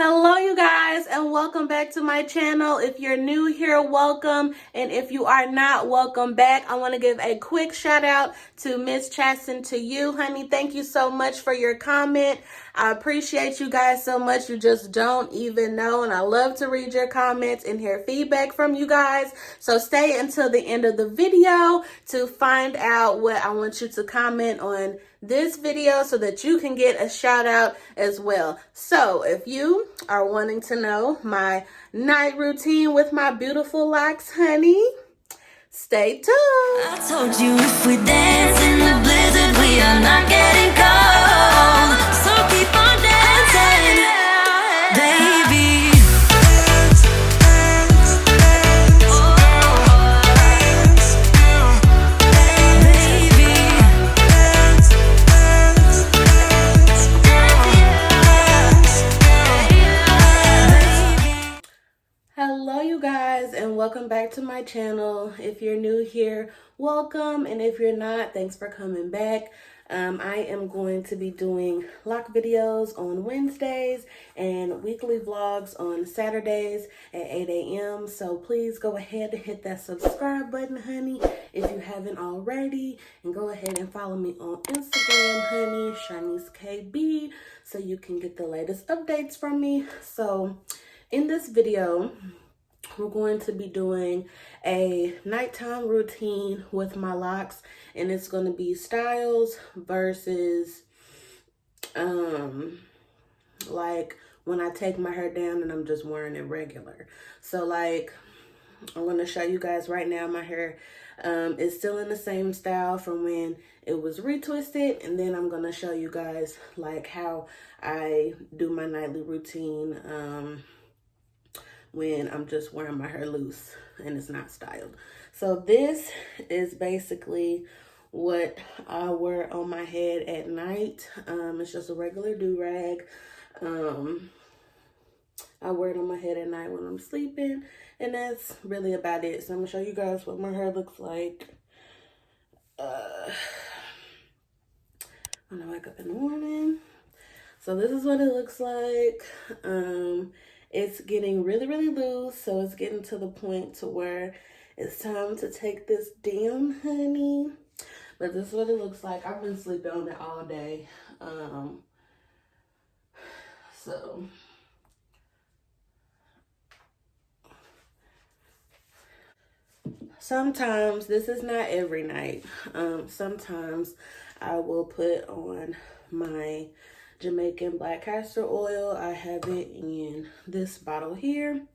Hello you guys, and welcome back to my channel. If you're new here, welcome, and if you are not, welcome back. I want to give a quick shout out to Miss Chaston, to you, honey. Thank you so much for your comment. I appreciate you guys so much. You just don't even know, and I love to read your comments and hear feedback from you guys. So stay until the end of the video to find out what I want you to comment on this video so that you can get a shout out as well. So if you are wanting to know my night routine with my beautiful locks, honey, stay tuned. I told you if we dance in the blizzard, we are not getting cold. So keep on dancing, baby. Hello you guys, and welcome back to my channel. If you're new here, welcome, and if you're not, thanks for coming back. I am going to be doing lock videos on Wednesdays and weekly vlogs on Saturdays at 8 a.m. So please go ahead and hit that subscribe button, honey, if you haven't already, and go ahead and follow me on Instagram, honey, Shanice KB, so you can get the latest updates from me. So in this video, we're going to be doing a nighttime routine with my locks, and it's going to be styles versus like when I take my hair down and I'm just wearing it regular. So like I'm going to show you guys right now, my hair is still in the same style from when it was retwisted, and then I'm going to show you guys like how I do my nightly routine when I'm just wearing my hair loose and it's not styled. So this is basically what I wear on my head at night. It's just a regular do-rag. I wear it on my head at night when I'm sleeping, and that's really about it. So I'm gonna show you guys what my hair looks like when I wake up in the morning. So this is what it looks like. It's getting really, really loose, so it's getting to the point to where it's time to take this down, honey. But this is what it looks like. I've been sleeping on it all day. So sometimes, this is not every night, sometimes I will put on my Jamaican black castor oil. I have it in this bottle here.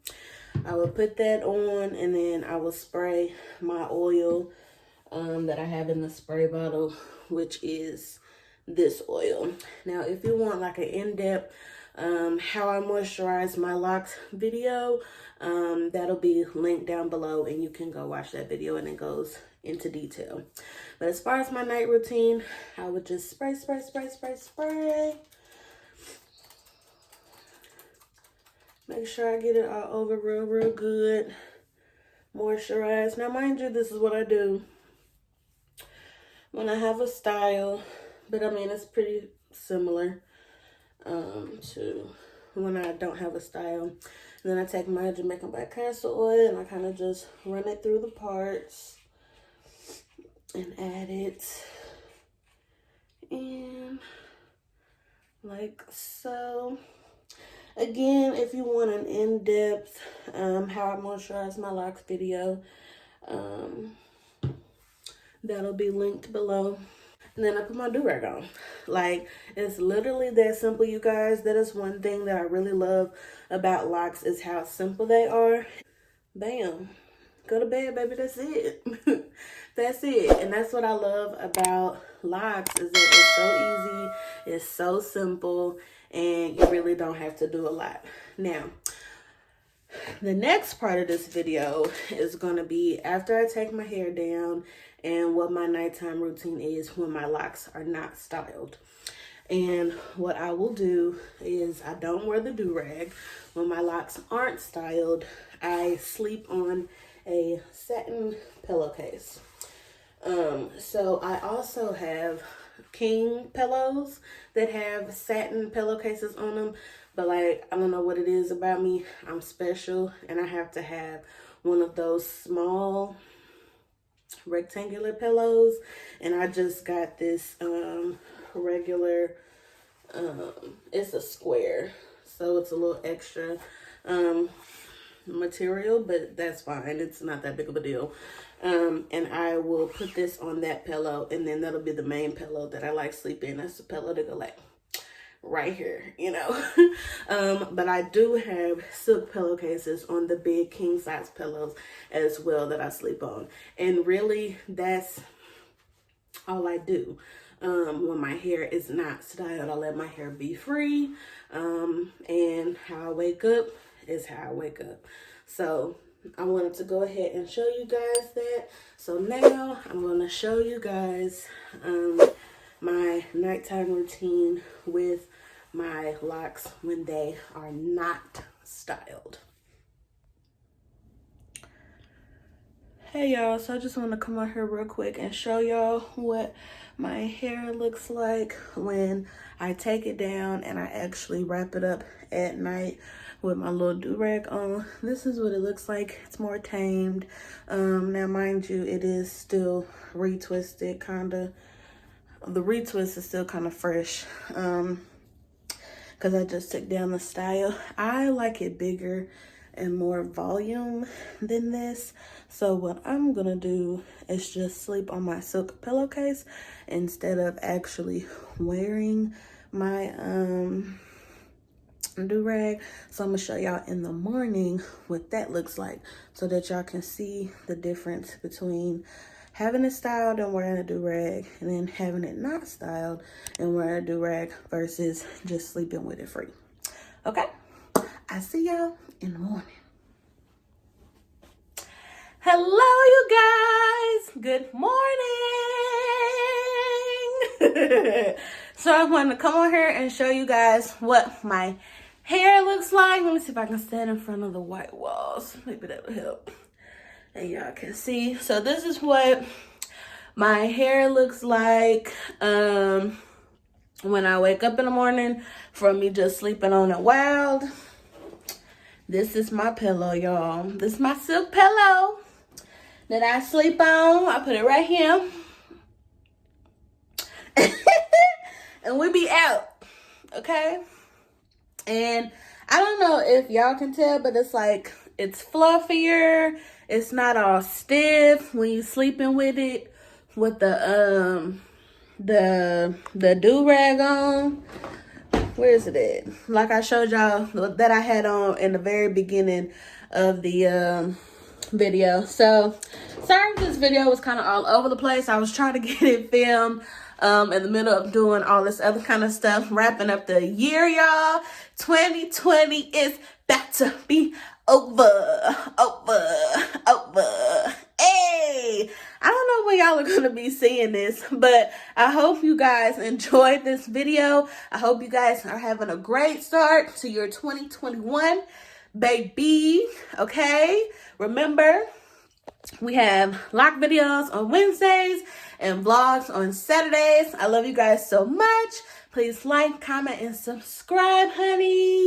I will put that on, and then I will spray my oil that I have in the spray bottle, which is this oil. Now, if you want like an in-depth how I moisturize my locks video, that'll be linked down below, and you can go watch that video, and it goes into detail. But as far as my night routine, I would just spray. Make sure I get it all over real good. Moisturize. Now, mind you, this is what I do when I have a style, but I mean, it's pretty similar to when I don't have a style. And then I take my Jamaican black castor oil and I kind of just run it through the parts and add it in like so. Again, if you want an in-depth how I moisturize my locks video, that'll be linked below. And then I put my do-rag on. Like, it's literally that simple, you guys. That is one thing that I really love about locks, is how simple they are. Bam. Go to bed, baby. That's it. That's it. And that's what I love about locks, is that it's so easy, it's so simple, and you really don't have to do a lot. Now, the next part of this video is going to be after I take my hair down and what my nighttime routine is when my locks are not styled. And what I will do is I don't wear the do-rag. When my locks aren't styled, I sleep on a satin pillowcase. So I also have king pillows that have satin pillowcases on them. But like, I don't know what it is about me. I'm special and I have to have one of those small rectangular pillows. And I just got this regular, it's a square. So it's a little extra material, but that's fine. It's not that big of a deal. And I will put this on that pillow, and then that'll be the main pillow that I like sleeping. That's the pillow to go like right here, you know. But I do have silk pillowcases on the big king size pillows as well that I sleep on. And really, that's all I do. When my hair is not styled, I let my hair be free. And how I wake up is how I wake up. So I wanted to go ahead and show you guys that. So now I'm going to show you guys my nighttime routine with my locks when they are not styled. Hey y'all, so I just want to come on here real quick and show y'all what my hair looks like when I take it down and I actually wrap it up at night with my little do-rag on. This is what it looks like. It's more tamed. Now mind you, it is still retwisted, kinda. The retwist is still kind of fresh because I just took down the style. I like it bigger and more volume than this. So what I'm gonna do is just sleep on my silk pillowcase instead of actually wearing my do-rag. So I'm gonna show y'all in the morning what that looks like so that y'all can see the difference between having it styled and wearing a do-rag, and then having it not styled and wearing a do-rag versus just sleeping with it free. Okay, I see y'all in the morning. Hello, you guys. Good morning. So I wanted to come on here and show you guys what my hair looks like. Let me see if I can stand in front of the white walls. Maybe that'll help. And y'all can see. So this is what my hair looks like when I wake up in the morning from me just sleeping on it wild. This is my pillow, y'all. This is my silk pillow that I sleep on. I put it right here. And we be out, okay? And I don't know if y'all can tell, but it's like, it's fluffier. It's not all stiff when you sleeping with it, with the do-rag on. Where is it at? Like I showed y'all that I had on in the very beginning of the video. So sorry if this video was kind of all over the place. I was trying to get it filmed in the middle of doing all this other kind of stuff, wrapping up the year, y'all. 2020 is about to be over. Hey, I don't know when y'all are gonna be seeing this, but I hope you guys enjoyed this video. I hope you guys are having a great start to your 2021, baby. Okay, remember, we have lock videos on Wednesdays and vlogs on Saturdays. I love you guys so much. Please like, comment, and subscribe, honey.